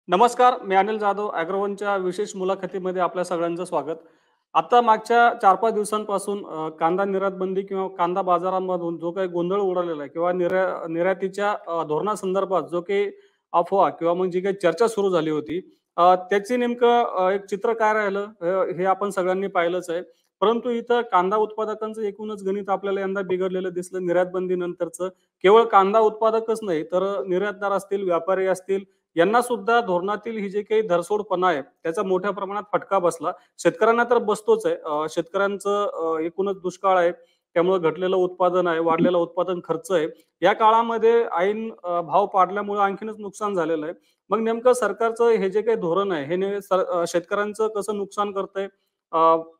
नमस्कार, मी अनिल जाधव. अॅग्रोवनच्या विशेष मुलाखतीमध्ये आपल्या सगळ्यांचं स्वागत. आता मागच्या 4-5 दिवसांपासून कांदा निर्यात बंदी किंवा कांदा बाजारांमधून जो काही गोंधळ उडालेला आहे किंवा निर्यातीच्या धोरणासंदर्भात जो काही अफवा किंवा मग जी काही चर्चा सुरू झाली होती, त्याची नेमकं एक चित्र काय राहिलं हे आपण सगळ्यांनी पाहिलंच आहे. परंतु इथं कांदा उत्पादकांचं एकूणच गणित आपल्याला यंदा बिघडलेलं दिसलं निर्यात बंदीनंतरचं. केवळ कांदा उत्पादकच नाही, तर निर्यातदार असतील, व्यापारी असतील यांना सुद्धा धोरणातील ही जी काही धरसोडपणा आहे, त्याचा मोठ्या प्रमाणात फटका बसला. शेतकऱ्यांना तर बसतोच आहे. शेतकऱ्यांचं एकूणच दुष्काळ आहे. त्यामुळे घटलेलं उत्पादन आहे, वाढलेला उत्पादन खर्च आहे. या काळामध्ये ऐन भाव पाडल्यामुळे आणखीनच नुकसान झालेलं आहे. मग नेमकं सरकारचं हे जे काही धोरण आहे, हे शेतकऱ्यांचं कसं नुकसान करतंय?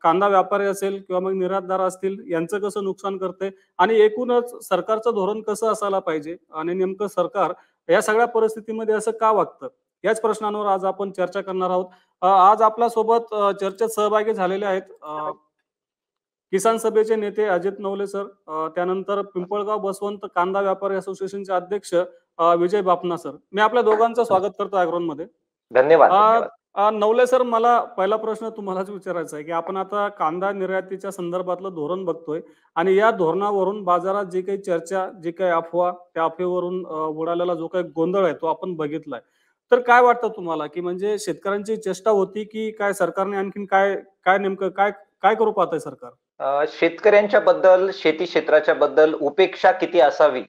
कांदा व्यापारी असेल किंवा मग निर्यातदार असतील, यांचं कसं नुकसान करतंय? आणि एकूणच सरकारचं धोरण कसं असायला पाहिजे? आणि नेमकं सरकार या सगळ्या परिस्थितीमध्ये असं का वागतं? याच प्रश्नांवर आज आपण चर्चा करणार आहोत. आज आपल्यासोबत चर्चेत सहभागी झालेले आहेत किसान सभेचे नेते अजित नवले सर, त्यानंतर पिंपळगाव बसवंत कांदा व्यापारी असोसिएशनचे अध्यक्ष विजय बापना सर. मी आपल्या दोघांचं स्वागत करतो अॅग्रोनमध्ये. धन्यवाद, अ, धन्यवाद. नवले सर, मला पहिला प्रश्न तुम्हालाच विचारायचा आहे, की आपण आता कांदा निर्यातीच्या संदर्भातलं धोरण बघतोय आणि या धोरणावरून बाजारात जी काही चर्चा, जी काही अफवा, त्या अफवेवरून उडालेला जो काही गोंधळ आहे, तो आपण बघितलाय. तर काय वाटतं तुम्हाला, की म्हणजे शेतकऱ्यांची चेष्टा होती, की काय सरकारने आणखीन काय काय नेमकं काय काय करू पाहतंय सरकार? शेतकऱ्यांच्या बद्दल, शेती क्षेत्राच्या बद्दल उपेक्षा किती असावी,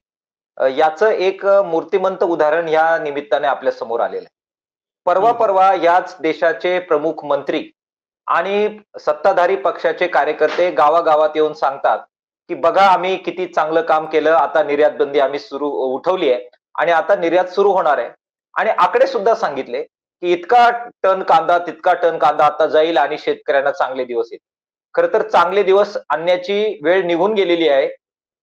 याचं एक मूर्तिमंत उदाहरण या निमित्ताने आपल्या समोर आलेलं आहे. हं, हं. परवा याच देशाचे प्रमुख मंत्री आणि सत्ताधारी पक्षाचे कार्यकर्ते गावागावात येऊन सांगतात, की बघा आम्ही किती चांगलं काम केलं, आता निर्यात बंदी आम्ही उठवली आहे आणि आता निर्यात सुरू होणार आहे. आणि आकडे सुद्धा सांगितले, की इतका टन कांदा, तितका टन कांदा आता जाईल आणि शेतकऱ्यांना चांगले दिवस येतील. खरं तर चांगले दिवस आणण्याची वेळ निघून गेलेली आहे.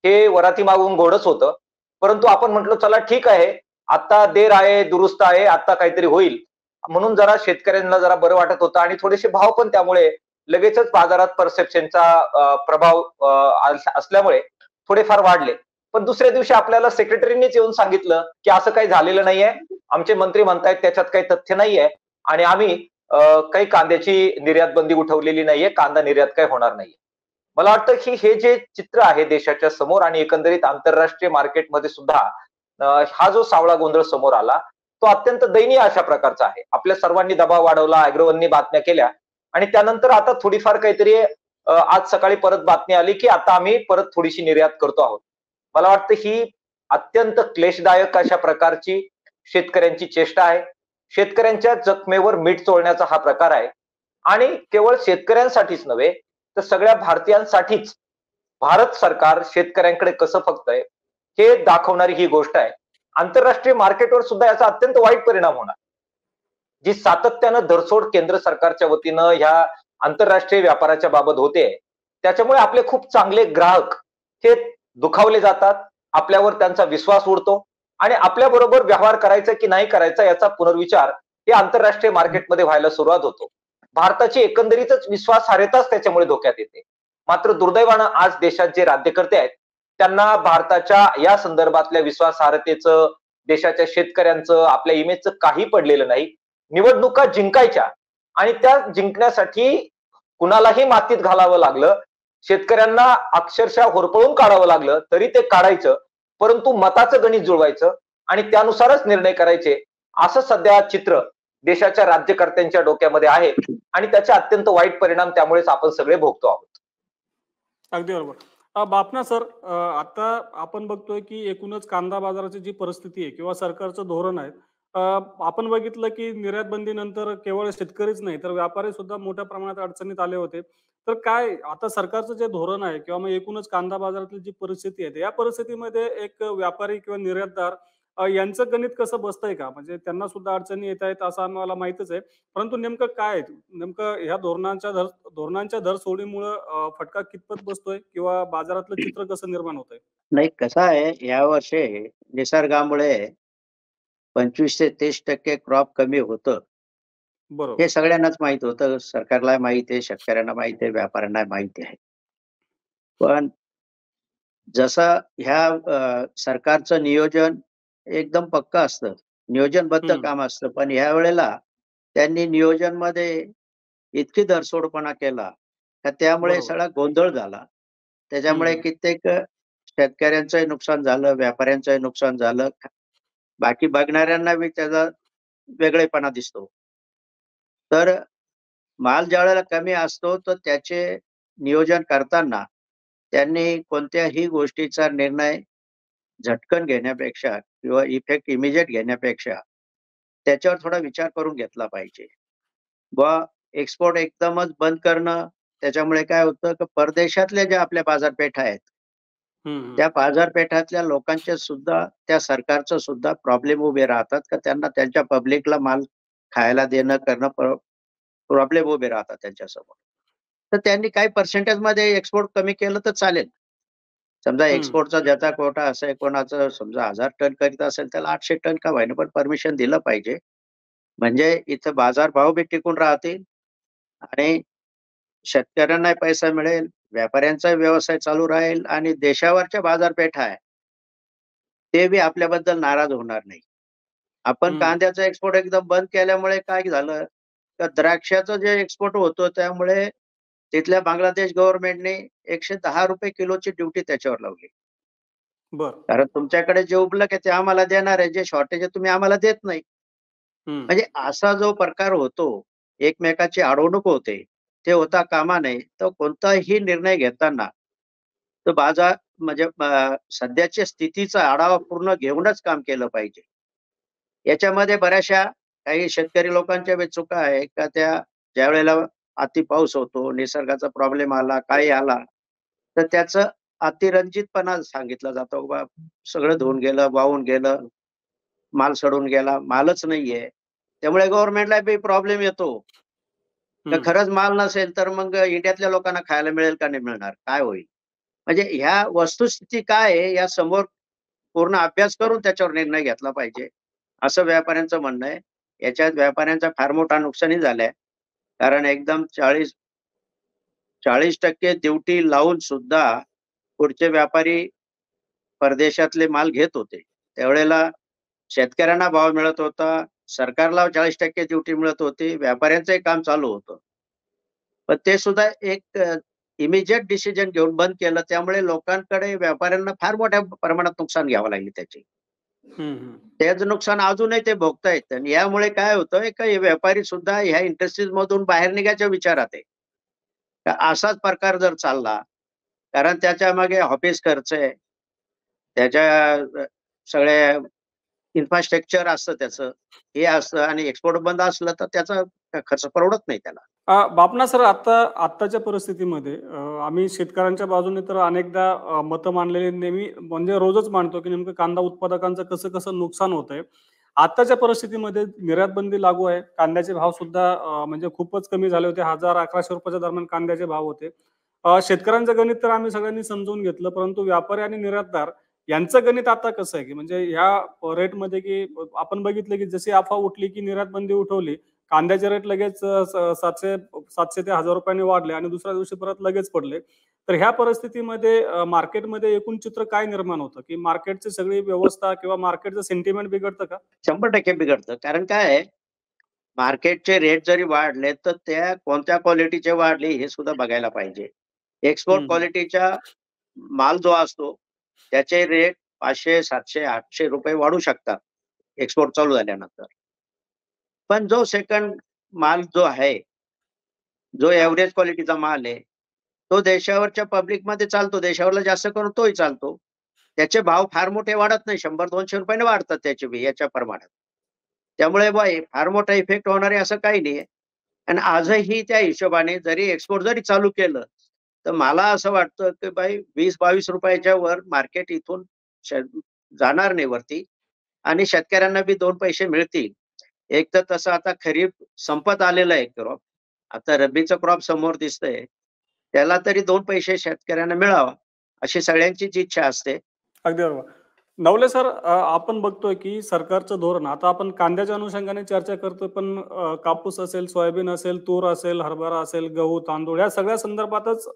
हे वराती मागून घोडच होतं. परंतु आपण म्हटलं चला ठीक आहे, आता देर आहे दुरुस्त आहे, आता काहीतरी होईल. म्हणून जरा शेतकऱ्यांना जरा बरं वाटत होतं आणि थोडेसे भाव पण त्यामुळे लगेचच बाजारात परसेप्शनचा प्रभाव असल्यामुळे थोडेफार वाढले. पण दुसऱ्या दिवशी आपल्याला सेक्रेटरीनीच येऊन सांगितलं, की असं काही झालेलं नाहीये. आमचे मंत्री म्हणतायत त्याच्यात काही तथ्य नाहीये आणि आम्ही काही कांद्याची निर्यात बंदी उठवलेली नाहीये. कांदा निर्यात काही होणार नाहीये. मला वाटतं की हे जे चित्र आहे देशाच्या समोर आणि एकंदरीत आंतरराष्ट्रीय मार्केटमध्ये सुद्धा हा जो सावळा गोंधळ समोर आला, तो अत्यंत दयनीय अशा प्रकारचा आहे. आपल्या सर्वांनी दबाव वाढवला, अॅग्रोवननी बातम्या केल्या आणि त्यानंतर आता थोडीफार काहीतरी आज सकाळी परत बातमी आली, की आता आम्ही परत थोडीशी निर्यात करतो आहोत. मला वाटतं ही अत्यंत क्लेशदायक अशा प्रकारची शेतकऱ्यांची चेष्टा आहे. शेतकऱ्यांच्या जखमेवर मीठ चोळण्याचा हा प्रकार आहे आणि केवळ शेतकऱ्यांसाठीच नव्हे, तर सगळ्या भारतीयांसाठीच भारत सरकार शेतकऱ्यांकडे कसं बघतंय, हे दाखवणारी ही गोष्ट आहे. आंतरराष्ट्रीय मार्केटवर सुद्धा याचा अत्यंत वाईट परिणाम होणार. जी सातत्यानं धरसोड केंद्र सरकारच्या वतीनं ह्या आंतरराष्ट्रीय व्यापाराच्या बाबत होते, त्याच्यामुळे आपले खूप चांगले ग्राहक हे दुखावले जातात. आपल्यावर त्यांचा विश्वास उडतो आणि आपल्याबरोबर व्यवहार करायचा की नाही करायचा याचा पुनर्विचार हे आंतरराष्ट्रीय मार्केटमध्ये व्हायला सुरुवात होतो. भारताची एकंदरीतच विश्वासार्हताच त्याच्यामुळे धोक्यात येते. मात्र दुर्दैवानं आज देशात जे राज्यकर्ते आहेत, त्यांना भारताच्या या संदर्भातल्या विश्वासार्हतेचं, देशाच्या शेतकऱ्यांचं, आपल्या इमेजचं काही पडलेलं नाही. निवडणुका जिंकायच्या आणि त्या जिंकण्यासाठी कुणालाही मातीत घालावं लागलं, शेतकऱ्यांना अक्षरशः होरपळून काढावं लागलं, तरी ते काढायचं. परंतु मताचं गणित जुळवायचं आणि त्यानुसारच निर्णय करायचे, असं सध्या चित्र देशाच्या राज्यकर्त्यांच्या डोक्यामध्ये आहे आणि त्याचे अत्यंत वाईट परिणाम त्यामुळेच आपण सगळे भोगतो आहोत. अगदी बरोबर. बापना सर, आता आपण बघतोय की एकूणच कांदा बाजाराची जी परिस्थिती आहे किंवा सरकारचं धोरण आहे, अ, आपण बघितलं की निर्यात बंदीनंतर केवळ शेतकरीच नाही, तर व्यापारी सुद्धा मोठ्या प्रमाणात अडचणीत आले होते. तर काय आता सरकारचं जे धोरण आहे किंवा मग एकूणच कांदा बाजारातली जी परिस्थिती आहे, या परिस्थितीमध्ये एक व्यापारी किंवा निर्यातदार यांचं गणित कसं बसतंय का? म्हणजे त्यांना सुद्धा अडचणी येत आहेत असं आम्हाला माहीतच आहे. परंतु नेमकं काय आहे? नेमकं ह्या धोरणांच्या धरसोडीमुळं फटका कितपत बसतोय किंवा बाजारातलं चित्र कसं निर्माण होतंय? नाही, कसं आहे, यावर्षी निसर्गामुळे 25% ते 30% क्रॉप कमी होतं. बरोबर. हे सगळ्यांनाच माहित होतं. सरकारला माहिती आहे, शेतकऱ्यांना माहिती आहे, व्यापाऱ्यांना माहिती आहे. पण जसं ह्या सरकारचं नियोजन एकदम पक्कं असतं. नियोजनबद्ध हम्म. काम असतं. पण ह्या वेळेला त्यांनी नियोजनमध्ये इतकी धरसोडपणा केला का त्यामुळे बरोबर. सगळा गोंधळ झाला. त्याच्यामुळे हम्म. कित्येक शेतकऱ्यांचंही नुकसान झालं, व्यापाऱ्यांचंही नुकसान झालं. बाकी बघणाऱ्यांना बी त्याचा वेगळेपणा दिसतो. तर माल ज्यावेळेला कमी असतो तर त्याचे नियोजन करताना त्यांनी कोणत्याही गोष्टीचा निर्णय झटकन घेण्यापेक्षा किंवा इफेक्ट इमिजिएट घेण्यापेक्षा त्याच्यावर थोडा विचार करून घेतला पाहिजे. बुवा एक्सपोर्ट एकदमच बंद करणं त्याच्यामुळे काय होतं की परदेशातल्या ज्या आपल्या बाजारपेठा आहेत, हम्म. त्या बाजारपेठातल्या लोकांचे सुद्धा त्या सरकारचं सुद्धा प्रॉब्लेम उभे राहतात का त्यांना त्यांच्या पब्लिकला माल खायला देणं करणं प्रॉब्लेम उभे राहतात त्यांच्यासमोर. तर त्यांनी काही पर्सेंटेजमध्ये एक्सपोर्ट कमी केलं तर चालेल. समजा हम्म. एक्सपोर्टचा ज्याचा कोटा असेल, कोणाचं समजा 1000 टन करीत असेल त्याला 800 टन का होईना पण परमिशन दिलं पाहिजे. म्हणजे इथं बाजारभाव बी टिकून राहतील आणि शेतकऱ्यांनाही पैसा मिळेल, व्यापाऱ्यांचाही व्यवसाय चालू राहील आणि देशावरच्या बाजारपेठा आहे, ते बी आपल्याबद्दल नाराज होणार नाही. आपण हम्म. कांद्याचा एक्सपोर्ट एकदम बंद केल्यामुळे काय झालं, तर द्राक्षाचं जे एक्सपोर्ट होतं त्यामुळे तिथल्या बांगलादेश गव्हर्नमेंटने ₹110 किलोची ड्युटी त्याच्यावर लावली. बर. कारण तुमच्याकडे जे उपलब्ध आहे ते आम्हाला देणार आहे, जे शॉर्टेज आहे तुम्ही आम्हाला देत नाही. हम्म. म्हणजे असा जो प्रकार होतो, एकमेकाची अडवणूक होते, ते होता कामा नये. तर कोणताही निर्णय घेताना तो बाजार म्हणजे सध्याच्या स्थितीचा आढावा पूर्ण घेऊनच काम केलं पाहिजे. याच्यामध्ये बऱ्याचशा काही शेतकरी लोकांच्या बी चुका आहे का त्या ज्यावेळेला अति पाऊस होतो, निसर्गाचा प्रॉब्लेम आला, काही आला, तर त्याचं अतिरंजितपणा सांगितला जातो. बा सगळं धुवून गेलं, वाहून गेलं, माल सडून गेला, मालच नाहीये. त्यामुळे गव्हर्नमेंटला बी प्रॉब्लेम येतो. तर हम्म. खरंच माल नसेल तर मग इंडियातल्या लोकांना खायला मिळेल का नाही मिळणार? काय होईल? म्हणजे ह्या वस्तुस्थिती काय आहे या समोर पूर्ण अभ्यास करून त्याच्यावर निर्णय घेतला पाहिजे, असं व्यापाऱ्यांचं म्हणणं आहे. याच्यात व्यापाऱ्यांचा फार मोठा नुकसानही झालाय. कारण एकदम 40% ड्युटी लावून सुद्धा पुढचे व्यापारी परदेशातले माल घेत होते. त्यावेळेला शेतकऱ्यांना भाव मिळत होता, सरकारला 40% ड्युटी मिळत होती, व्यापाऱ्यांचंही काम चालू होतं. पण ते सुद्धा एक इमिजिएट डिसिजन घेऊन बंद केलं. त्यामुळे लोकांकडे व्यापाऱ्यांना फार मोठ्या प्रमाणात नुकसान घ्यावं लागले त्याचे. हम्म. त्याचं नुकसान अजूनही ते भोगतायत आणि यामुळे काय होतंय का हे व्यापारी सुद्धा ह्या इंडस्ट्रीज मधून बाहेर निघायच्या विचारात आहे. तर असाच प्रकार जर चालला, कारण त्याच्या मागे ऑफिस खर्च आहे, त्याच्या सगळ्या इन्फ्रास्ट्रक्चर असतं त्याचं, हे असतं आणि एक्सपोर्ट बंद असलं तर त्याचा खर्च परवडत नाही त्याला. बापना सर, आत्ताच्या परिस्थितीमध्ये आम्ही शेतकऱ्यांच्या बाजूने तर अनेकदा मतं मांडलेली नेहमी म्हणजे रोजच मांडतो की नेमकं कांदा उत्पादकांचं कसं कसं नुकसान होतंय. आत्ताच्या परिस्थितीमध्ये निर्यात बंदी लागू आहे. कांद्याचे भाव सुद्धा म्हणजे खूपच कमी झाले होते. 1000-1100 दरम्यान कांद्याचे भाव होते. शेतकऱ्यांचं गणित तर आम्ही सगळ्यांनी समजून घेतलं, परंतु व्यापारी आणि निर्यातदार यांचं गणित आता कसं आहे की म्हणजे ह्या रेटमध्ये की आपण बघितलं की जशी अफवा उठली की निर्यात बंदी उठवली, कांद्याचे रेट लगेच 700 ते 1000 रुपयांनी वाढले आणि दुसऱ्या दिवशी परत लगेच पडले. तर ह्या परिस्थितीमध्ये मार्केटमध्ये एकूण चित्र काय निर्माण होतं की मार्केटची सगळी व्यवस्था किंवा मार्केटचं सेंटिमेंट बिघडतं का? 100% बिघडतं. कारण काय आहे, मार्केटचे रेट जरी वाढले, तर त्या कोणत्या क्वालिटीचे वाढले हे सुद्धा बघायला पाहिजे. एक्सपोर्ट हम्म. क्वालिटीचा माल जो असतो, त्याचे रेट 500, 700, 800 रुपये वाढू शकतात, एक्सपोर्ट चालू झाल्यानंतर. पण जो सेकंड माल जो आहे, जो एव्हरेज क्वालिटीचा माल आहे, तो देशावरच्या पब्लिकमध्ये चालतो. देशावरला जास्त करून तोही चालतो. त्याचे भाव फार मोठे वाढत नाही. 100-200 रुपयाने वाढतात त्याचे बी याच्या प्रमाणात. त्यामुळे बा फार मोठा इफेक्ट होणार आहे असं काही नाहीये. आणि आजही त्या हिशोबाने जरी एक्सपोर्ट जरी चालू केलं, तर मला असं वाटतं की भाई 20-22 रुपयाच्या वर मार्केट इथून श जाणार नाही वरती आणि शेतकऱ्यांना बी 2 पैसे मिळतील. एक तर तसं आता खरीप संपत आलेलं आहे क्रॉप. आता रब्बीचं क्रॉप समोर दिसतंय. त्याला तरी 2 पैसे शेतकऱ्यांना मिळावा, अशी सगळ्यांचीच इच्छा असते. अगदी बरोबर. नवले सर, आपण बघतोय की सरकारचं धोरण आता आपण कांद्याच्या अनुषंगाने चर्चा करतोय, पण कापूस असेल, सोयाबीन असेल, तूर असेल, हरभरा असेल, गहू, तांदूळ या सगळ्या संदर्भातच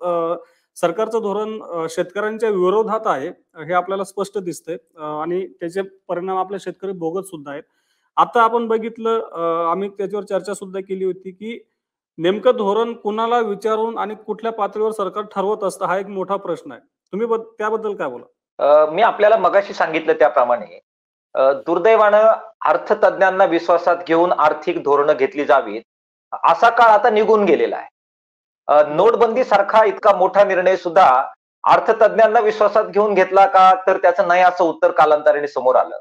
सरकारचं धोरण शेतकऱ्यांच्या विरोधात आहे, हे आपल्याला स्पष्ट दिसतंय आणि त्याचे परिणाम आपले शेतकरी भोगत सुद्धा आहेत. आता आपण बघितलं, आम्ही त्याच्यावर चर्चा सुद्धा केली होती, की नेमकं धोरण कुणाला विचारून आणि कुठल्या पातळीवर सरकार ठरवत असतं, हा एक मोठा प्रश्न आहे. तुम्ही त्याबद्दल काय बोला? मी आपल्याला मगाशी सांगितलं त्याप्रमाणे दुर्दैवानं अर्थतज्ञांना विश्वासात घेऊन आर्थिक धोरणं घेतली जावीत, असा काळ आता निघून गेलेला आहे. नोटबंदी सारखा इतका मोठा निर्णय सुद्धा अर्थतज्ञांना विश्वासात घेऊन घेतला का, तर त्याचं नाही असं उत्तर कालांतराने समोर आलं.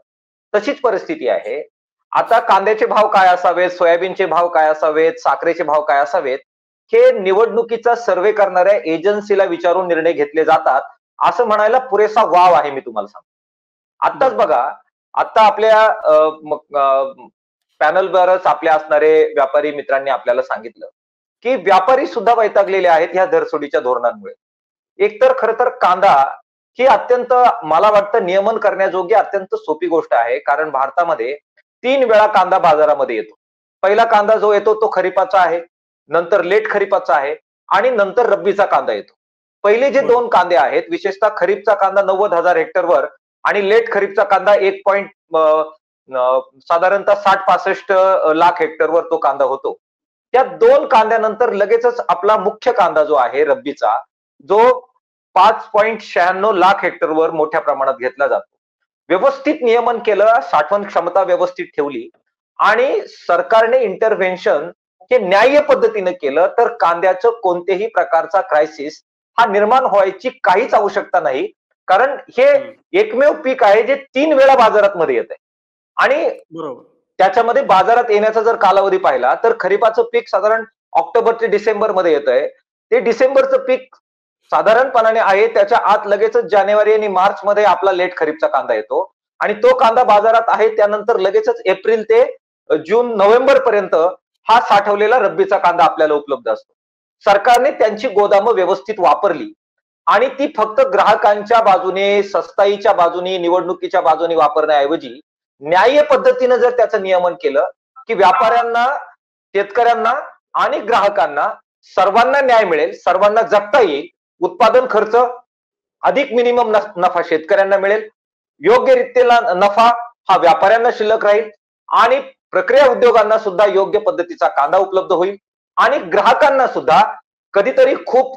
तशीच परिस्थिती आहे. आता कांद्याचे भाव काय असावेत, सोयाबीनचे भाव काय असावेत, साखरेचे भाव काय असावेत, हे निवडणुकीचा सर्व्हे करणाऱ्या एजन्सीला विचारून निर्णय घेतले जातात, असं म्हणायला पुरेसा वाव आहे. मी तुम्हाला सांगतो, आत्ताच बघा, आता आपल्या पॅनलवरच आपल्या असणारे व्यापारी मित्रांनी आपल्याला सांगितलं की व्यापारी सुद्धा वैतागलेले आहेत ह्या धरसोडीच्या धोरणांमुळे. एकतर खरं तर कांदा ही अत्यंत, मला वाटतं, नियमन करण्याजोगी अत्यंत सोपी गोष्ट आहे. कारण भारतामध्ये 3 वेळा कांदा बाजारामध्ये येतो. पहिला कांदा जो येतो तो खरीपाचा आहे, नंतर लेट खरीपाचा आहे आणि नंतर रब्बीचा कांदा येतो. पहिले जे 2 कांदे आहेत, विशेषतः खरीपचा कांदा 90,000 हेक्टरवर आणि लेट खरीपचा कांदा साधारणतः 60-65 लाख हेक्टरवर तो कांदा होतो. त्या 2 कांद्यानंतर लगेचच आपला मुख्य कांदा जो आहे रब्बीचा, जो 5.96 लाख हेक्टरवर मोठ्या प्रमाणात घेतला जातो. व्यवस्थित नियमन केलं, साठवण क्षमता व्यवस्थित ठेवली आणि सरकारने इंटरव्हेन्शन हे न्याय्य पद्धतीने केलं, तर कांद्याचं कोणत्याही प्रकारचा क्रायसिस हा निर्माण व्हायची काहीच आवश्यकता नाही. कारण हे एकमेव पीक आहे जे 3 वेळा बाजारात मध्ये येत आहे. आणि त्याच्यामध्ये बाजारात येण्याचा जर कालावधी पाहिला तर खरीपाचं पीक साधारण ऑक्टोबर ते डिसेंबर मध्ये येत आहे. ते डिसेंबरचं पीक साधारणपणाने आहे, त्याच्या आत लगेचच जानेवारी आणि मार्च मध्ये आपला लेट खरीपचा कांदा येतो आणि तो कांदा बाजारात आहे. त्यानंतर लगेचच एप्रिल ते जून नोव्हेंबर पर्यंत हा साठवलेला रब्बीचा कांदा आपल्याला उपलब्ध असतो. सरकारने त्यांची गोदामं व्यवस्थित वापरली आणि ती फक्त ग्राहकांच्या बाजूने, सस्ताईच्या बाजूने, निवडणुकीच्या बाजूने वापरण्याऐवजी न्याय्य पद्धतीने जर त्याचं नियमन केलं की व्यापाऱ्यांना, शेतकऱ्यांना आणि ग्राहकांना सर्वांना न्याय मिळेल, सर्वांना जगता येईल, उत्पादन खर्च अधिक मिनिमम नफा शेतकऱ्यांना मिळेल, योग्यरित्या नफा हा व्यापाऱ्यांना शिल्लक राहील आणि प्रक्रिया उद्योगांना सुद्धा योग्य पद्धतीचा कांदा उपलब्ध होईल आणि ग्राहकांना सुद्धा कधीतरी खूप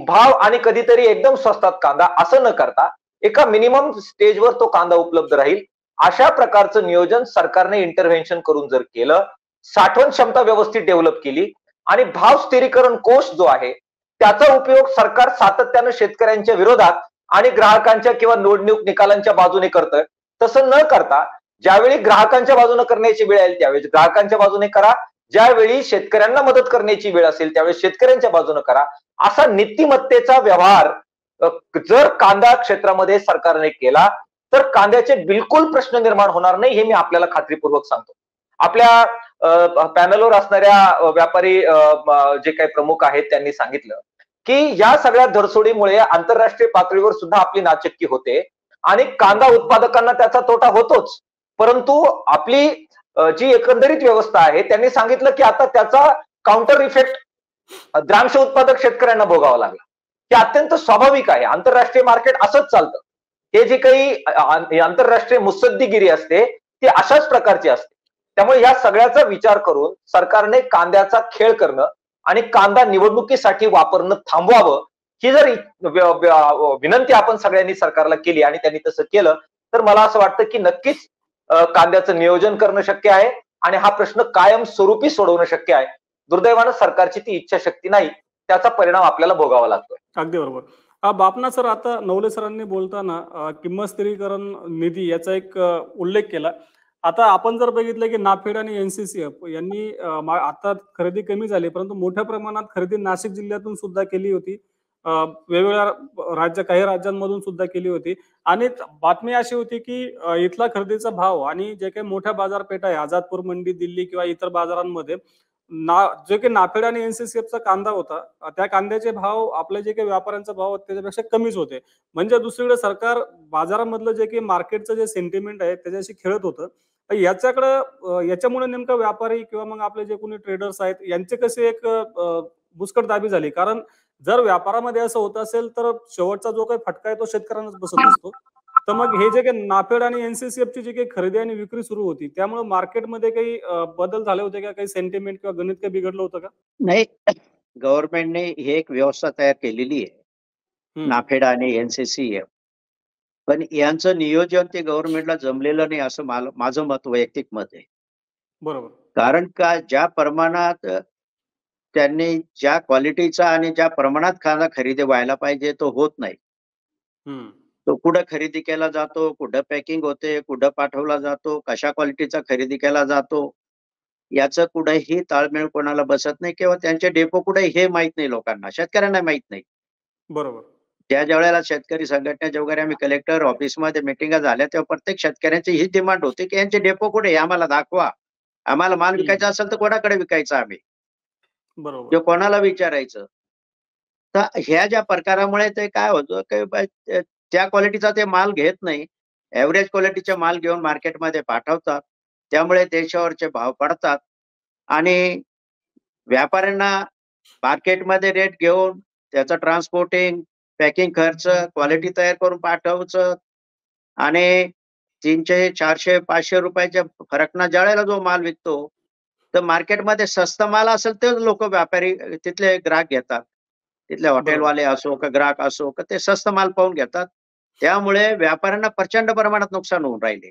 भाव आणि कधीतरी एकदम स्वस्तात कांदा असं न करता एका मिनिमम स्टेजवर तो कांदा उपलब्ध राहील. अशा प्रकारचं नियोजन सरकारने इंटरव्हेन्शन करून जर केलं, साठवण क्षमता व्यवस्थित डेव्हलप केली आणि भाव स्थिरीकरण कोष जो आहे त्याचा उपयोग सरकार सातत्यानं शेतकऱ्यांच्या विरोधात आणि ग्राहकांच्या किंवा निवडणूक निकालांच्या बाजूने करतंय, तसं न करता ज्यावेळी ग्राहकांच्या बाजूने करण्याची वेळ येईल त्यावेळी ग्राहकांच्या बाजूने करा, ज्यावेळी शेतकऱ्यांना मदत करण्याची वेळ असेल त्यावेळी शेतकऱ्यांच्या बाजूने करा. असा नीतिमत्तेचा व्यवहार जर कांदा क्षेत्रामध्ये सरकारने केला तर कांद्याचे बिलकुल प्रश्न निर्माण होणार नाही, हे मी आपल्याला खात्रीपूर्वक सांगतो. आपल्या पॅनलवर असणाऱ्या व्यापारी जे काही प्रमुख आहेत त्यांनी सांगितलं की या सगळ्या धरसोडीमुळे आंतरराष्ट्रीय पातळीवर सुद्धा आपली नाचक्की होते आणि कांदा उत्पादकांना त्याचा तोटा होतोच. परंतु आपली जी एकंदरीत व्यवस्था आहे त्यांनी सांगितलं की आता त्याचा काउंटर इफेक्ट द्राक्ष उत्पादक शेतकऱ्यांना भोगावा लागला. हे अत्यंत स्वाभाविक आहे. आंतरराष्ट्रीय मार्केट असंच चालतं. हे जे काही आंतरराष्ट्रीय मुत्सद्दीगिरी असते ती अशाच प्रकारची असते. त्यामुळे या सगळ्याचा विचार करून सरकारने कांद्याचा खेळ करणं आणि कांदा निवडणुकीसाठी वापरणं थांबवावं, ही जर विनंती आपण सगळ्यांनी सरकारला केली आणि त्यांनी तसं केलं तर मला असं वाटतं की नक्कीच कांद्याचं नियोजन करणं शक्य आहे आणि हा प्रश्न कायम स्वरूपी सोडवणं शक्य आहे. दुर्दैवानं सरकारची ती इच्छाशक्ती नाही, त्याचा परिणाम आपल्याला भोगावा लागतोय. अगदी बरोबर. बापना सर, आता नवले सरांनी बोलताना किंमत स्थिरीकरण निधी याचा एक उल्लेख केला. आता आपण जर बघितलं की नाफेड आणि NCCF यांनी आता खरेदी कमी झाली, परंतु मोठ्या प्रमाणात खरेदी नाशिक जिल्ह्यातून सुद्धा केली होती, वेगवेगळ्या काही राज्यांमधून सुद्धा केली होती आणि बातमी अशी होती की इथला खरेदीचा भाव आणि जे काही मोठ्या बाजारपेठा आहे, आझादपूर मंडी, दिल्ली किंवा इतर बाजारांमध्ये जे काही नाफेड आणि NCCFचा कांदा होता, त्या कांद्याचे भाव आपले जे काही व्यापाऱ्यांचा भाव त्याच्यापेक्षा कमीच होते. म्हणजे दुसरीकडे सरकार बाजारामधलं जे काही मार्केटचं जे सेंटिमेंट आहे त्याच्याशी खेळत होतं. याच्यामुळे नेमका व्यापारी किंवा मग आपले जे कोणी ट्रेडर्स आहेत यांचे कसे एक मुस्कटदाबी झाली. कारण जर व्यापारामध्ये असं होत असेल तर शेवटचा जो काही फटका आहे तो शेतकऱ्यांनाच बसत असतो. तर मग हे जे काही नाफेड आणि एनसीसीएफची जी काही खरेदी आणि विक्री सुरू होती, त्यामुळे मार्केटमध्ये काही बदल झाले होते का? काही सेंटिमेंट किंवा गणित काही बिघडलं होतं का? नाही, गव्हर्नमेंटने ही एक व्यवस्था तयार केलेली आहे, हं, नाफेड आणि एनसीसीएफ. पण यांचं नियोजन ते गव्हर्नमेंटला जमलेलं नाही, असं माझं मत, वैयक्तिक मत आहे. बरोबर. कारण का ज्या प्रमाणात त्यांनी ज्या क्वालिटीचा आणि ज्या प्रमाणात कांदा खरेदी व्हायला पाहिजे तो होत नाही. हं, तो कुठं खरेदी केला जातो, कुठं पॅकिंग होते, कुठं पाठवला जातो, कशा क्वालिटीचा खरेदी केला जातो, याचं कुठेही ताळमेळ कोणाला बसत नाही किंवा त्यांचे डेपो कुठे हे माहित नाही लोकांना, शेतकऱ्यांना माहित नाही. बरोबर. ज्या वेळेला शेतकरी संघटनेच्या वगैरे आम्ही कलेक्टर ऑफिसमध्ये मिटिंगा झाल्या, तेव्हा प्रत्येक शेतकऱ्यांची हीच डिमांड होती, की यांचे डेपो कुठे आहे? आम्हाला दाखवा. आम्हाला माल हं, विकायचा असेल तर कोणाकडे विकायचा आम्ही? बरोबर. किंवा कोणाला विचारायचं? तर ह्या ज्या प्रकारामुळे ते काय होतं, की त्या क्वालिटीचा ते माल घेत नाही. एव्हरेज क्वालिटीचा माल घेऊन मार्केटमध्ये पाठवतात. त्यामुळे देशावरचे भाव पडतात आणि व्यापाऱ्यांना मार्केटमध्ये रेट घेऊन त्याचं ट्रान्सपोर्टिंग, पॅकिंग खर्च, क्वालिटी तयार करून पाठवायचं आणि 300, 400, 500 रुपयाच्या फरकनं ज्यावेळेला जो माल विकतो, तर मार्केटमध्ये स्वस्त माल असेल तर लोकं व्यापारी तिथले ग्राहक घेतात. तिथले बरोबर. हॉटेलवाले असो का ग्राहक असो का ते स्वस्त माल पाहून घेतात. त्यामुळे व्यापाऱ्यांना प्रचंड प्रमाणात नुकसान होऊन राहिले.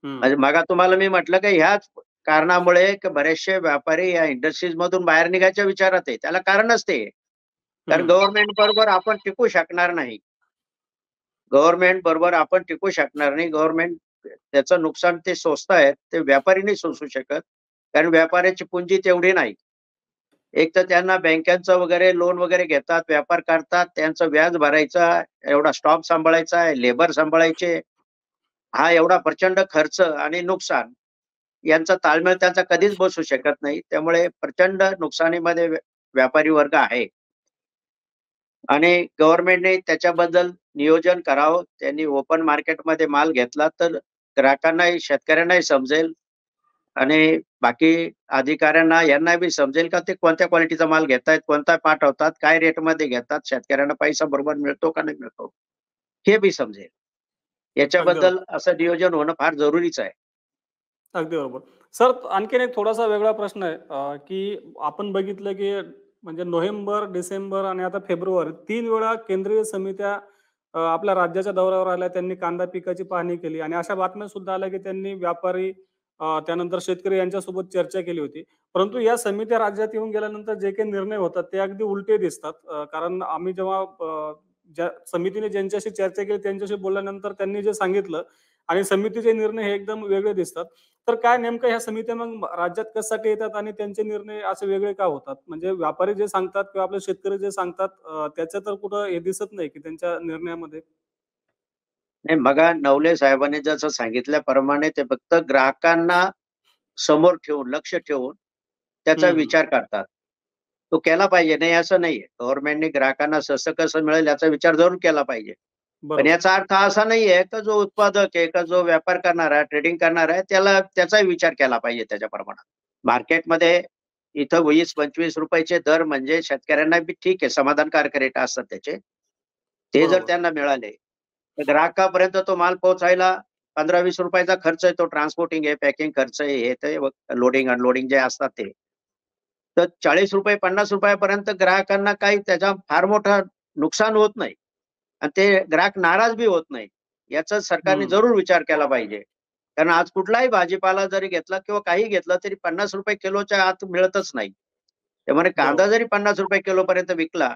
हं, म्हणजे मगा तुम्हाला मी म्हटलं की ह्याच कारणामुळे की बरेचसे व्यापारी या इंडस्ट्रीज मधून बाहेर निघायच्या विचारात आहे. त्याला कारणच ते आहे. कारण हं, गव्हर्नमेंट बरोबर आपण टिकू शकणार नाही. गव्हर्नमेंट बरोबर आपण टिकू शकणार नाही. गव्हर्नमेंट त्याचं नुकसान ते सोसतायत, ते व्यापारी नाही सोसू शकत. कारण व्यापाऱ्याची पुंजी तेवढी नाही. एक तर त्यांना बँकांचं वगैरे लोन वगैरे घेतात, व्यापार करतात, त्यांचं व्याज भरायचा, एवढा स्टॉक सांभाळायचा आहे, लेबर सांभाळायचे. हा एवढा प्रचंड खर्च आणि नुकसान यांचा ताळमेळ त्यांचा कधीच बसू शकत नाही. त्यामुळे प्रचंड नुकसानीमध्ये व्यापारी वर्ग आहे आणि गव्हर्नमेंटने त्याच्याबद्दल नियोजन करावं. त्यांनी ओपन मार्केटमध्ये माल घेतला तर ग्राहकांनाही, शेतकऱ्यांनाही समजेल आणि बाकी अधिकाऱ्यांना यांना बी समजेल का ते कोणत्या क्वालिटीचा माल घेतायत, कोणता पाठवतात, काय रेटमध्ये घेतात, शेतकऱ्यांना पैसा बरोबर मिळतो का नाही मिळतो, हे बी समजेल. अगदी याच्याबद्दल बरोबर. असं नियोजन होणं फार जरुरीचं आहे. अगदी बरोबर. सर आणखीन एक थोडासा वेगळा प्रश्न आहे, की आपण बघितलं की म्हणजे नोव्हेंबर, डिसेंबर आणि आता फेब्रुवारी 3 वेळा केंद्रीय समित्या आपल्या राज्याच्या दौऱ्यावर आल्या. त्यांनी कांदा पिकाची पाहणी केली आणि अशा बातम्या सुद्धा आल्या की त्यांनी व्यापारी त्यानंतर शेतकरी यांच्यासोबत चर्चा केली होती. परंतु या समित्या राज्यात येऊन गेल्यानंतर जे काही निर्णय होतात ते अगदी उलटे दिसतात. कारण आम्ही जेव्हा ज्या समितीने ज्यांच्याशी चर्चा केली त्यांच्याशी बोलल्यानंतर त्यांनी जे सांगितलं आणि समितीचे निर्णय हे एकदम वेगळे दिसतात. तर काय नेमकं ह्या समित्या मग राज्यात कशासाठी येतात आणि त्यांचे निर्णय असे वेगळे का होतात? म्हणजे व्यापारी जे सांगतात किंवा आपले शेतकरी जे सांगतात त्याचं तर कुठं हे दिसत नाही की त्यांच्या निर्णयामध्ये. नाही बघा, नवले साहेबांनी जसं सांगितल्याप्रमाणे ते फक्त ग्राहकांना समोर ठेवून, लक्ष ठेवून त्याचा हं, विचार करतात. तो केला पाहिजे, नाही असं नाहीये. गव्हर्नमेंटने ग्राहकांना स्वस्त कसं मिळेल याचा विचार जरूर केला पाहिजे. पण बरोबर. याचा अर्थ असा नाहीये का जो उत्पादक आहे, का जो व्यापार करणारा आहे, ट्रेडिंग करणारा आहे, त्याला त्याचाही विचार केला पाहिजे त्याच्या प्रमाणात. मार्केटमध्ये इथं ₹20-25 दर म्हणजे शेतकऱ्यांना बी ठीक आहे, समाधानकारक रेट असतात त्याचे. ते जर बरोबर. त्यांना मिळाले, तर ग्राहकापर्यंत तो माल पोहोचायला ₹15-20 चा खर्च आहे. तो ट्रान्सपोर्टिंग आहे, पॅकिंग खर्च आहे, हे ते लोडिंग, अनलोडिंग जे असतात ते. तर ₹40, ₹50 पर्यंत ग्राहकांना काही त्याचा फार मोठा नुकसान होत नाही आणि ते ग्राहक नाराज बी होत नाही. याचा सरकारने हं. जरूर विचार केला पाहिजे. कारण आज कुठलाही भाजीपाला जरी घेतला किंवा काही घेतलं तरी ₹50 किलोच्या आत मिळतच नाही. त्यामुळे कांदा बरोबर. जरी ₹50 किलोपर्यंत विकला,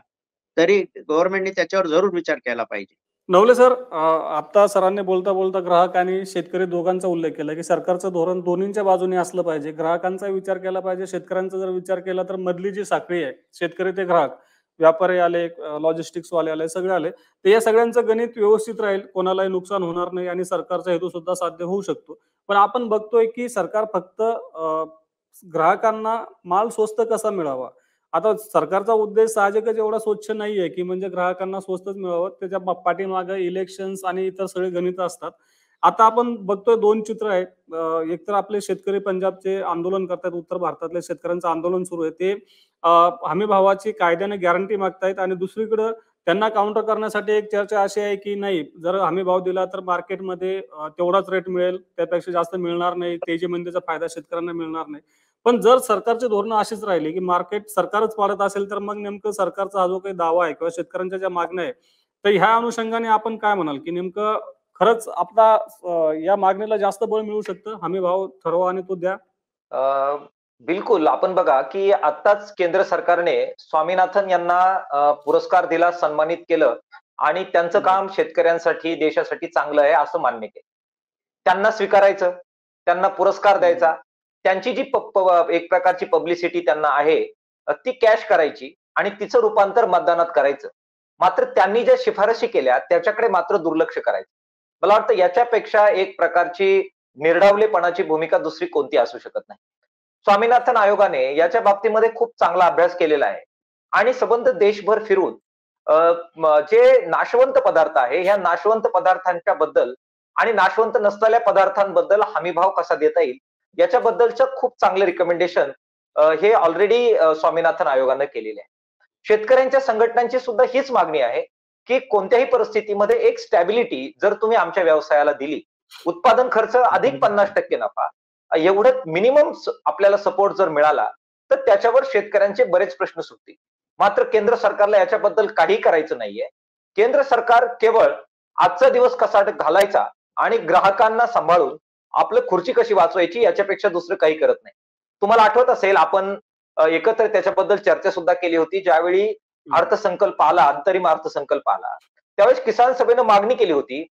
तरी गव्हर्नमेंटने त्याच्यावर जरूर विचार केला पाहिजे. नवले सर, आता सरांनी बोलता-बोलता ग्राहक आणि शेतकरी दोघांचा उल्लेख केला, की सरकारचं धोरण दोन्हींच्या बाजूने असलं पाहिजे. ग्राहकांचा विचार केला पाहिजे. शेतकऱ्यांचा जर विचार केला तर मधली जी साखळी आहे, शेतकरी ते ग्राहक, व्यापारी आले, लॉजिस्टिक्सवाले आले, सगळे आले. तर या सगळ्यांचं गणित व्यवस्थित राहील, कोणालाही नुकसान होणार नाही आणि सरकारचा हेतू सुद्धा साध्य होऊ शकतो. पण आपण बघतोय, की सरकार फक्त ग्राहकांना माल स्वस्त कसा मिळावा आता सरकारचा उद्देश साहजिकच एवढा स्वच्छ नाहीये, की म्हणजे ग्राहकांना स्वस्तच मिळावं. त्याच्या पाठीमागे इलेक्शन्स आणि इतर सगळे गणितं असतात. आता आपण बघतोय 2 चित्र आहेत. एकतर आपले शेतकरी पंजाबचे आंदोलन करतायत. उत्तर भारतातल्या शेतकऱ्यांचं आंदोलन सुरू आहे. ते हमी भावाची कायद्याने गॅरंटी मागतायत आणि दुसरीकडं त्यांना काउंटर करण्यासाठी एक चर्चा अशी आहे की नाही, जर हमी भाव दिला तर मार्केटमध्ये तेवढाच रेट मिळेल, त्यापेक्षा जास्त मिळणार नाही, तेजीमध्ये त्याचा फायदा शेतकऱ्यांना मिळणार नाही. पण जर सरकारची धोरणं अशीच राहिली की मार्केट सरकारच पाळत असेल, तर मग नेमकं सरकारचा हा जो काही दावा आहे किंवा शेतकऱ्यांच्या ज्या मागण्या आहे, तर ह्या अनुषंगाने आपण काय म्हणाल की नेमकं खरंच आपला या मागणीला जास्त बळ मिळू शकतं? हमी भाव ठरवा आणि तो द्या. बिलकुल. आपण बघा, की आत्ताच केंद्र सरकारने स्वामीनाथन यांना पुरस्कार दिला, सन्मानित केलं आणि त्यांचं काम शेतकऱ्यांसाठी, देशासाठी चांगलं आहे असं मान्य केलं. त्यांना स्वीकारायचं, त्यांना पुरस्कार द्यायचा. त्यांची जी एक प्रकारची पब्लिसिटी त्यांना आहे, ती कॅश करायची आणि तिचं रूपांतर मतदानात करायचं. मात्र त्यांनी ज्या शिफारशी केल्या त्याच्याकडे मात्र दुर्लक्ष करायचं. मला वाटतं याच्यापेक्षा एक प्रकारची निर्डावलेपणाची भूमिका दुसरी कोणती असू शकत नाही. स्वामीनाथन आयोगाने याच्या बाबतीमध्ये खूप चांगला अभ्यास केलेला आहे आणि संबंध देशभर फिरून जे नाशवंत पदार्थ आहे, ह्या नाशवंत पदार्थांच्या बद्दल आणि नाशवंत नसलेल्या पदार्थांबद्दल हमीभाव कसा देता येईल याच्याबद्दलचं खूप चांगले रिकमेंडेशन हे ऑलरेडी स्वामीनाथन आयोगानं केलेले आहे. शेतकऱ्यांच्या संघटनांची सुद्धा हीच मागणी आहे की कोणत्याही परिस्थितीमध्ये एक स्टॅबिलिटी जर तुम्ही आमच्या व्यवसायाला दिली, उत्पादन खर्च अधिक 50% नफा, एवढं मिनिमम आपल्याला सपोर्ट जर मिळाला तर त्याच्यावर शेतकऱ्यांचे बरेच प्रश्न सुटतील. मात्र केंद्र सरकारला याच्याबद्दल काही करायचं नाहीये. केंद्र सरकार केवळ आजचा दिवस कसा घालायचा आणि ग्राहकांना सांभाळून आपलं खुर्ची कशी वाचवायची याच्यापेक्षा दुसरं काही करत नाही. तुम्हाला आठवत असेल आपण एकत्र त्याच्याबद्दल चर्चा सुद्धा केली होती ज्यावेळी अर्थसंकल्प आला, अंतरिम अर्थसंकल्प आला, त्यावेळेस किसान सभेनं मागणी केली होती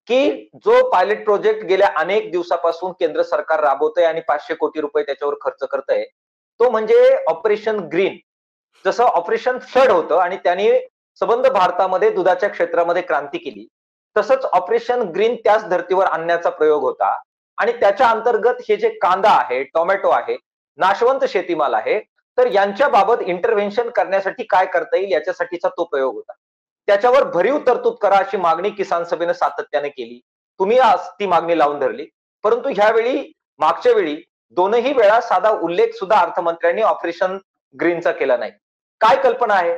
की जो पायलट प्रोजेक्ट गेल्या अनेक दिवसापासून केंद्र सरकार राबवतंय आणि 500 कोटी रुपये त्याच्यावर खर्च करतंय, तो म्हणजे ऑपरेशन ग्रीन. जसं ऑपरेशन फ्लड होतं आणि त्यांनी संबंध भारतामध्ये दुधाच्या क्षेत्रामध्ये क्रांती केली, तसंच ऑपरेशन ग्रीन त्याच धर्तीवर आणण्याचा प्रयोग होता आणि त्याच्या अंतर्गत हे जे कांदा आहे, टोमॅटो आहे, नाशवंत शेतीमाल आहे, तर यांच्या बाबत इंटरव्हेन्शन करण्यासाठी काय करता येईल याच्यासाठीचा तो प्रयोग होता. त्याच्यावर भरीव तरतूद करा अशी मागणी किसान सभेनं सातत्याने केली. तुम्ही आज ती मागणी लावून धरली. परंतु ह्यावेळी मागच्या वेळी दोनही वेळा साधा उल्लेख सुद्धा अर्थमंत्र्यांनी ऑपरेशन ग्रीनचा केला नाही. काय कल्पना आहे?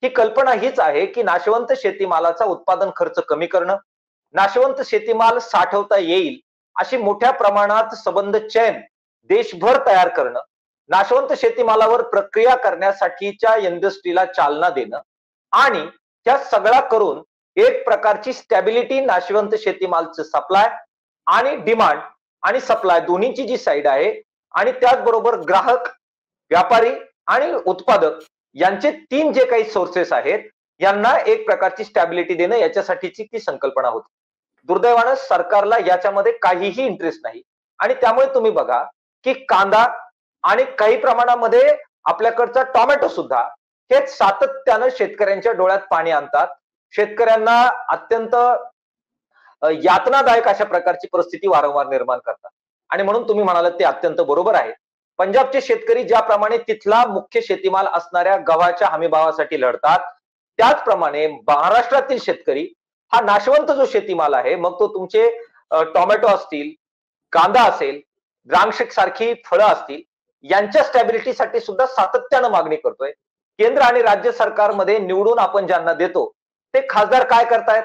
ही कल्पना हीच आहे की नाशवंत शेतीमालाचा उत्पादन खर्च कमी करणं, नाशवंत शेतीमाल साठवता येईल अशी मोठ्या प्रमाणात संबंध चैन देशभर तयार करणं, नाशवंत शेतीमालावर प्रक्रिया करण्यासाठीच्या इंडस्ट्रीला चालना देणं आणि त्या सगळा करून एक प्रकारची स्टॅबिलिटी नाशवंत शेतीमालचं सप्लाय आणि डिमांड आणि सप्लाय दोन्हीची जी साईड आहे आणि त्याचबरोबर ग्राहक, व्यापारी आणि उत्पादक यांचे 3 जे काही सोर्सेस आहेत यांना एक प्रकारची स्टॅबिलिटी देणं याच्यासाठीची ती संकल्पना होती. दुर्दैवानं सरकारला याच्यामध्ये काहीही इंटरेस्ट नाही आणि त्यामुळे तुम्ही बघा की कांदा आणि काही प्रमाणामध्ये आपल्याकडचा टोमॅटो सुद्धा हे सातत्यानं शेतकऱ्यांच्या डोळ्यात पाणी आणतात. शेतकऱ्यांना अत्यंत यातनादायक अशा प्रकारची परिस्थिती वारंवार निर्माण करतात आणि म्हणून तुम्ही म्हणालात ते अत्यंत बरोबर आहे. पंजाबचे शेतकरी ज्याप्रमाणे तिथला मुख्य शेतीमाल असणाऱ्या गव्हाच्या हमीभावासाठी लढतात, त्याचप्रमाणे महाराष्ट्रातील शेतकरी हा नाशवंत जो शेतीमाल आहे, मग तो तुमचे टोमॅटो असतील, कांदा असेल, द्राक्ष सारखी फळं असतील, यांच्या स्टॅबिलिटीसाठी सुद्धा सातत्यानं मागणी करतोय. केंद्र आणि राज्य सरकारमध्ये निवडून आपण ज्यांना देतो ते खासदार काय करतायत?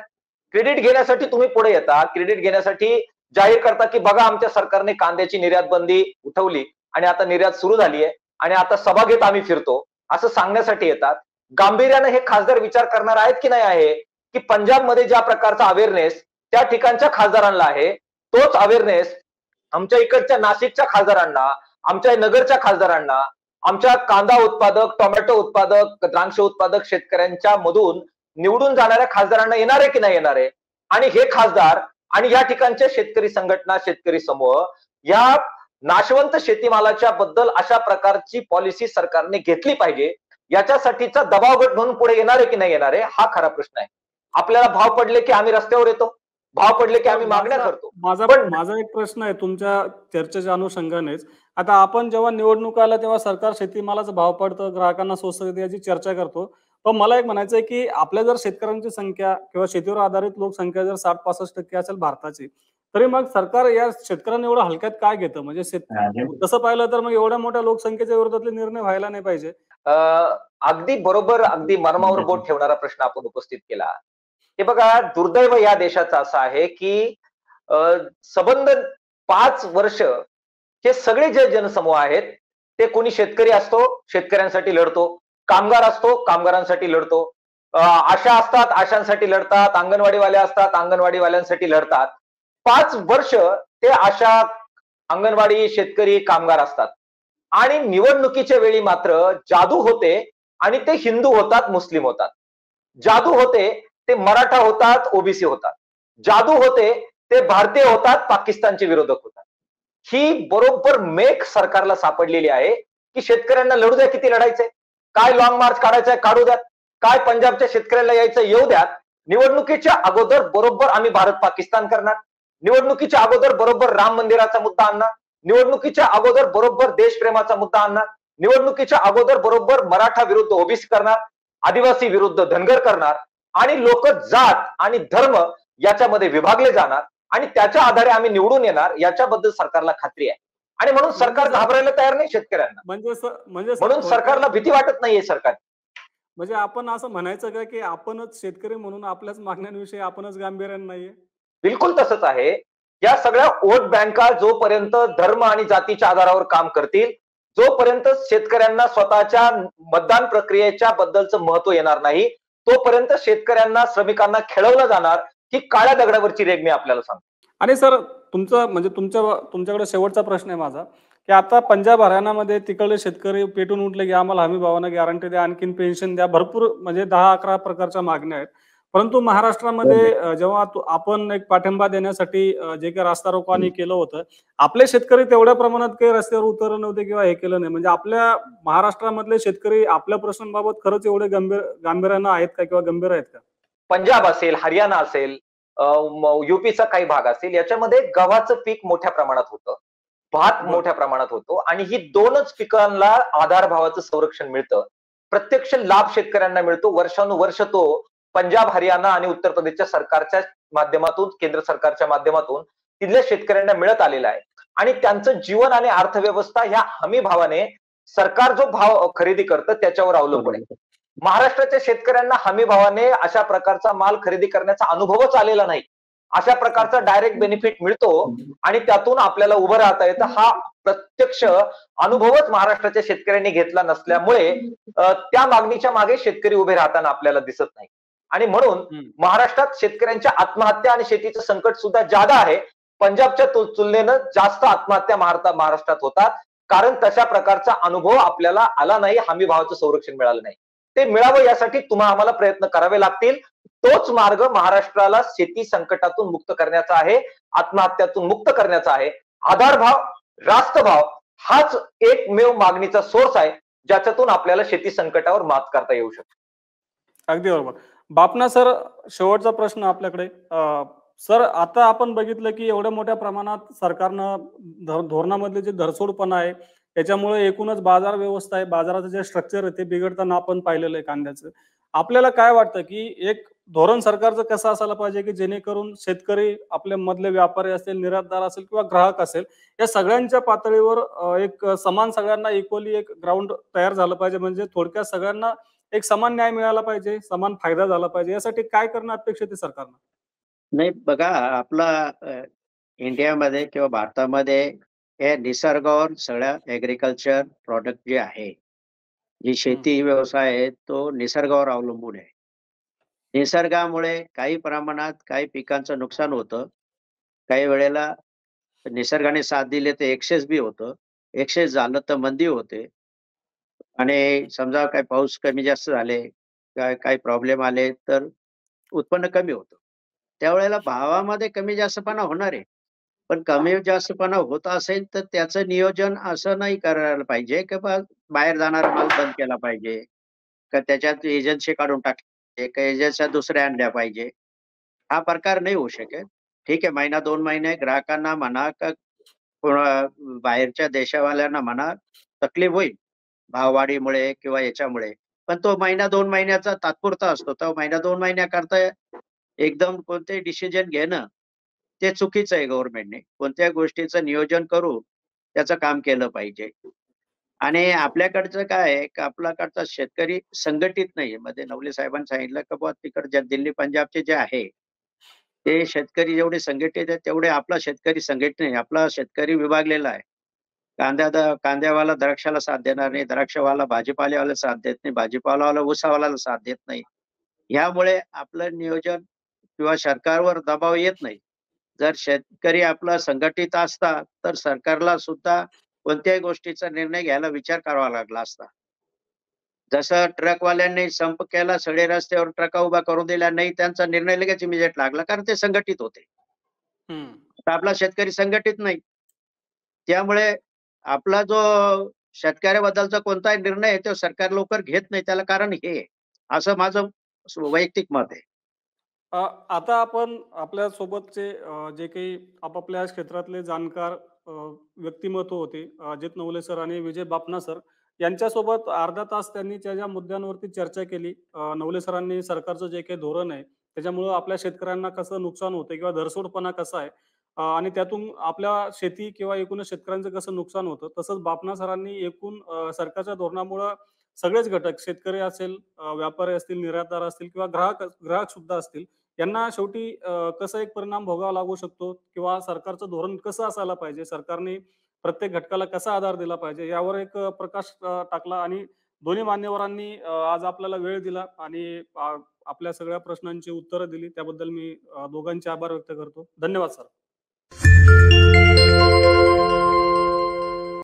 क्रेडिट घेण्यासाठी तुम्ही पुढे येता, क्रेडिट घेण्यासाठी जाहीर करता की बघा आमच्या सरकारने कांद्याची निर्यात बंदी उठवली आणि आता निर्यात सुरू झाली आहे आणि आता सभा घेत आम्ही फिरतो असं सांगण्यासाठी येतात. गांभीर्याने हे खासदार विचार करणार आहेत की नाही आहे की पंजाबमध्ये ज्या प्रकारचा अवेअरनेस त्या ठिकाणच्या खासदारांना आहे, तोच अवेअरनेस आमच्या इकडच्या नाशिकच्या खासदारांना, आमच्या नगरच्या खासदारांना, आमच्या कांदा उत्पादक, टोमॅटो उत्पादक, द्राक्ष उत्पादक शेतकऱ्यांच्या मधून निवडून जाणाऱ्या खासदारांना येणार आहे की नाही येणार आहे? आणि हे खासदार आणि या ठिकाणच्या शेतकरी संघटना, शेतकरी समूह या नाशवंत शेतीमालाच्या बद्दल अशा प्रकारची पॉलिसी सरकारने घेतली पाहिजे याच्यासाठीचा दबाव गट म्हणून पुढे येणार आहे की नाही येणार आहे, हा खरा प्रश्न आहे. आपल्याला भाव पडले की आम्ही रस्त्यावर येतो, भाव पडले की आम्ही मागण्या करतो. माझा एक प्रश्न आहे तुमच्या चर्चेच्या अनुषंगानेच. आता आपण जेव्हा निवडणूक आला तेव्हा सरकार शेतीमालाचा भाव पडतं, ग्राहकांना स्वस्त देते याची चर्चा करतो. पण मला एक म्हणायचं आहे की आपल्या जर शेतकऱ्यांची संख्या किंवा शेतीवर आधारित लोकसंख्या जर 60-65% असेल भारताची, तरी मग सरकार या शेतकऱ्यांना एवढं हलक्यात काय घेतं? म्हणजे तसं पाहिलं तर मग एवढ्या मोठ्या लोकसंख्येच्या विरोधातले निर्णय व्हायला नाही पाहिजे. अगदी बरोबर, अगदी मर्मावर बोट ठेवणारा प्रश्न आपण उपस्थित केला. हे बघा, दुर्दैव या देशाचं असं आहे, की अ, संबंध 5 वर्ष हे सगळे जे जनसमूह आहेत, ते कोणी शेतकरी असतो, शेतकऱ्यांसाठी लढतो. कामगार असतो, कामगारांसाठी लढतो. आशा असतात, आशांसाठी लढतात. अंगणवाडीवाले असतात, अंगणवाडीवाल्यांसाठी लढतात. 5 वर्ष ते आशा, अंगणवाडी, शेतकरी, कामगार असतात. आणि निवडणुकीच्या वेळी मात्र जादू होते आणि ते हिंदू होतात, मुस्लिम होतात. जादू होते ते मराठा होतात, ओबीसी होतात. जादू होते ते भारतीय होतात, पाकिस्तानचे विरोधक होतात. ही बरोबर मेख सरकारला सापडलेली आहे, की शेतकऱ्यांना लढू द्या, किती लढायचंय. काय लाँग मार्च काढायचंय काढू द्यात. काय पंजाबच्या शेतकऱ्याला यायचं येऊ द्यात. निवडणुकीच्या अगोदर बरोबर आम्ही भारत पाकिस्तान करणार. निवडणुकीच्या अगोदर बरोबर राम मंदिराचा मुद्दा आणणार. निवडणुकीच्या अगोदर बरोबर देशप्रेमाचा मुद्दा आणणार. निवडणुकीच्या अगोदर बरोबर मराठा विरुद्ध ओबीसी करणार, आदिवासी विरुद्ध धनगर करणार आणि लोक जात आणि धर्म याच्यामध्ये विभागले जाणार आणि त्याच्या आधारे आम्ही निवडून येणार, याच्याबद्दल सरकारला खात्री आहे. आणि म्हणून सरकार घाबरायला तयार नाही शेतकऱ्यांना. म्हणून सरकारला भीती वाटत नाहीये सरकार. म्हणजे आपण असं म्हणायचं का, की आपणच शेतकरी म्हणून आपल्याच मागण्यांविषयी आपणच गांभीर्याने नाहीये? बिलकुल तसंच आहे. या सगळ्या वोट बँका जोपर्यंत धर्म आणि जातीच्या आधारावर काम करतील, जोपर्यंत शेतकऱ्यांना स्वतःच्या मतदान प्रक्रियेच्या बद्दलचं महत्व येणार नाही, तोपर्यंत शेतकऱ्यांना, श्रमिकांना खेळवलं जाणार, ही काळ्या दगडावरची रेघ मी आपल्याला सांगतो. आणि सर, तुमच्याकडे शेवटचा प्रश्न आहे माझा, की आता पंजाब हरियाणामध्ये तिकडले शेतकरी पेटून उठले, की आम्हाला हमी भावानं गॅरंटी द्या, आणखीन पेन्शन द्या, भरपूर म्हणजे 10-11 प्रकारच्या मागण्या आहेत. परंतु महाराष्ट्रामध्ये जेव्हा आपण एक पाठिंबा देण्यासाठी जे काही रास्ता रोको आम्ही केलं होतं, आपले शेतकरी तेवढ्या प्रमाणात काही रस्त्यावर उतरले नव्हते किंवा हे केलं नाही. म्हणजे आपल्या महाराष्ट्रामधले शेतकरी आपल्या प्रश्नांबाबत खरंच एवढे गांभीर्यानं आहेत का किंवा गंभीर आहेत का? पंजाब असेल, हरियाणा असेल, युपीचा काही भाग असेल, याच्यामध्ये गव्हाचं पीक मोठ्या प्रमाणात होतं, भात मोठ्या प्रमाणात होतो आणि ही 2च पिकांना आधारभावाचं संरक्षण मिळतं. प्रत्यक्ष लाभ शेतकऱ्यांना मिळतो. वर्षानुवर्ष तो पंजाब, हरियाणा आणि उत्तर प्रदेशच्या सरकारच्या माध्यमातून, केंद्र सरकारच्या माध्यमातून तिथल्या शेतकऱ्यांना मिळत आलेला आहे. आणि त्यांचं जीवन आणि अर्थव्यवस्था ह्या हमी भावाने, सरकार जो भाव खरेदी करतं त्याच्यावर अवलंबून आहे. महाराष्ट्राच्या शेतकऱ्यांना हमी भावाने अशा प्रकारचा माल खरेदी करण्याचा अनुभवच आलेला नाही. अशा प्रकारचा डायरेक्ट बेनिफिट मिळतो आणि त्यातून आपल्याला उभं राहता येतं, हा प्रत्यक्ष अनुभवच महाराष्ट्राच्या शेतकऱ्यांनी घेतला नसल्यामुळे त्या मागणीच्या मागे शेतकरी उभे राहताना आपल्याला दिसत नाही. आणि म्हणून महाराष्ट्रात शेतकऱ्यांच्या आत्महत्या आणि शेतीचं संकट सुद्धा जादा आहे. पंजाबच्या तुलनेनं जास्त आत्महत्या महाराष्ट्रात होतात, कारण तशा प्रकारचा अनुभव आपल्याला आला नाही, हमी भावाचं संरक्षण मिळालं नाही. ते मिळावं यासाठी आम्हाला प्रयत्न करावे लागतील. तोच मार्ग महाराष्ट्राला शेती संकटातून मुक्त करण्याचा आहे, आत्महत्यातून मुक्त करण्याचा आहे. आधारभाव, रास्तभाव हाच एकमेव मागणीचा सोर्स आहे, ज्याच्यातून आपल्याला शेती संकटावर मात करता येऊ शकते. अगदी बरोबर. बापना सर, शेवटचा प्रश्न आपल्याकडे. सर, आता आपण बघितलं की एवढ्या मोठ्या प्रमाणात सरकारनं धोरणामधले जे धरसोडपणा आहे, त्याच्यामुळे एकूणच बाजार व्यवस्था आहे, बाजाराचं जे स्ट्रक्चर आहे ते बिघडताना आपण पाहिलेलं आहे कांद्याचं. आपल्याला काय वाटतं की एक धोरण सरकारचं कसं असायला पाहिजे, की जेणेकरून शेतकरी, आपल्या मधले व्यापारी असेल, निर्यातदार असेल किंवा ग्राहक असेल, या सगळ्यांच्या पातळीवर एक समान, सगळ्यांना इक्वली एक ग्राउंड तयार झालं पाहिजे. म्हणजे थोडक्यात सगळ्यांना एक समान न्याय मिळाला पाहिजे, समान फायदा झाला पाहिजे. यासाठी काय करणं अपेक्षित आहे सरकारनं? नाही, बघा, आपला इंडियामध्ये किंवा भारतामध्ये हे निसर्गावर सगळ्या ऍग्रिकल्चर प्रॉडक्ट जे आहे, जी शेती व्यवसाय आहे, तो निसर्गावर अवलंबून आहे. निसर्गामुळे काही प्रमाणात काही पिकांचं नुकसान होतं. काही वेळेला निसर्गाने साथ दिली तर एक्सेस बी होतं. एक्सेस झालं तर मंदी होते. आणि समजा काही पाऊस कमी जास्त झाले, काही प्रॉब्लेम आले तर उत्पन्न कमी होतं. त्यावेळेला भावामध्ये कमी जास्तपणा होणार आहे. पण कमी जास्तपणा होत असेल तर त्याचं नियोजन असं नाही करायला पाहिजे की बाहेर जाणारा माल बंद केला पाहिजे, का त्याच्यात एजन्सी काढून टाकली, का एजन्सी दुसऱ्या आणल्या पाहिजे. हा प्रकार नाही होऊ शकत. ठीक आहे, 1-2 महिने ग्राहकांना म्हणा का बाहेरच्या देशावाल्यांना म्हणा तकलीफ होईल भाववाढीमुळे किंवा याच्यामुळे. पण तो 1-2 महिन्याचा तात्पुरता असतो. तो 1-2 महिन्याकरता एकदम कोणतेही डिसिजन घेणं ते चुकीचं आहे. गव्हर्नमेंटने कोणत्या गोष्टीचं नियोजन करून त्याचं काम केलं पाहिजे. आणि आपल्याकडचं काय आहे की आपल्याकडचा शेतकरी संघटित नाहीये. मध्ये नवले साहेबांनी सांगितलं की बुवा तिकडच्या दिल्ली पंजाबचे जे आहे ते शेतकरी जेवढे संघटित आहेत तेवढे आपला शेतकरी संघटित नाही. आपला शेतकरी विभागलेला आहे. कांद्यावाला द्राक्षाला साथ देणार नाही, द्राक्षवाला भाजीपाल्यावाला साथ देत नाही, भाजीपालावाला ऊसावाल्याला साथ देत नाही. ह्यामुळे आपलं नियोजन किंवा सरकारवर दबाव येत नाही. जर शेतकरी आपला संघटित असता तर सरकारला सुद्धा कोणत्याही गोष्टीचा निर्णय घ्यायला विचार करावा लागला असता. जसं ट्रकवाल्यांनी संप केला, सगळे रस्त्यावर ट्रका उभा करून दिल्या, नाही त्यांचा निर्णय लगेच इमिजिएट लागला कारण ते संघटित होते. हम्म. आता आपला शेतकरी संघटित नाही. त्यामुळे आपला जो शेतकऱ्याबद्दलचा कोणताही निर्णय आहे तो सरकार लवकर घेत नाही. त्याला कारण हे आहे. असं माझं वैयक्तिक मत आहे. अ, आता आपण आपल्या सोबतचे जे काही आपापल्या क्षेत्रातले जाणकार व्यक्तिमत्व होते, अजित नवले सर आणि विजय बापना सर यांच्यासोबत अर्धा तास त्यांनी ज्या ज्या मुद्द्यांवरती चर्चा केली. नवले सरांनी सरकारचं जे काही धोरण आहे त्याच्यामुळं आपल्या शेतकऱ्यांना कसं नुकसान होतं किंवा धरसोडपणा कसा आहे, आणि त्यातून आपल्या शेती किंवा एकूणच शेतकऱ्यांचं कसं नुकसान होतं. तसंच बापना सरांनी एकूण सरकारच्या धोरणामुळं सगळेच घटक शेतकरी असेल, व्यापारी असतील, निर्यातदार असतील किंवा ग्राहक ग्राहक सुद्धा असतील, यांना शेवटी कसा एक परिणाम भोगावा लागू शकतो किंवा सरकारचं धोरण कसं असायला पाहिजे, सरकारने प्रत्येक घटकाला कसा आधार दिला पाहिजे, यावर एक प्रकाश टाकला. आणि दोन्ही मान्यवरांनी आज आपल्याला वेळ दिला आणि आपल्या सगळ्या प्रश्नांची उत्तरं दिली. त्याबद्दल मी दोघांचे आभार व्यक्त करतो. धन्यवाद सर.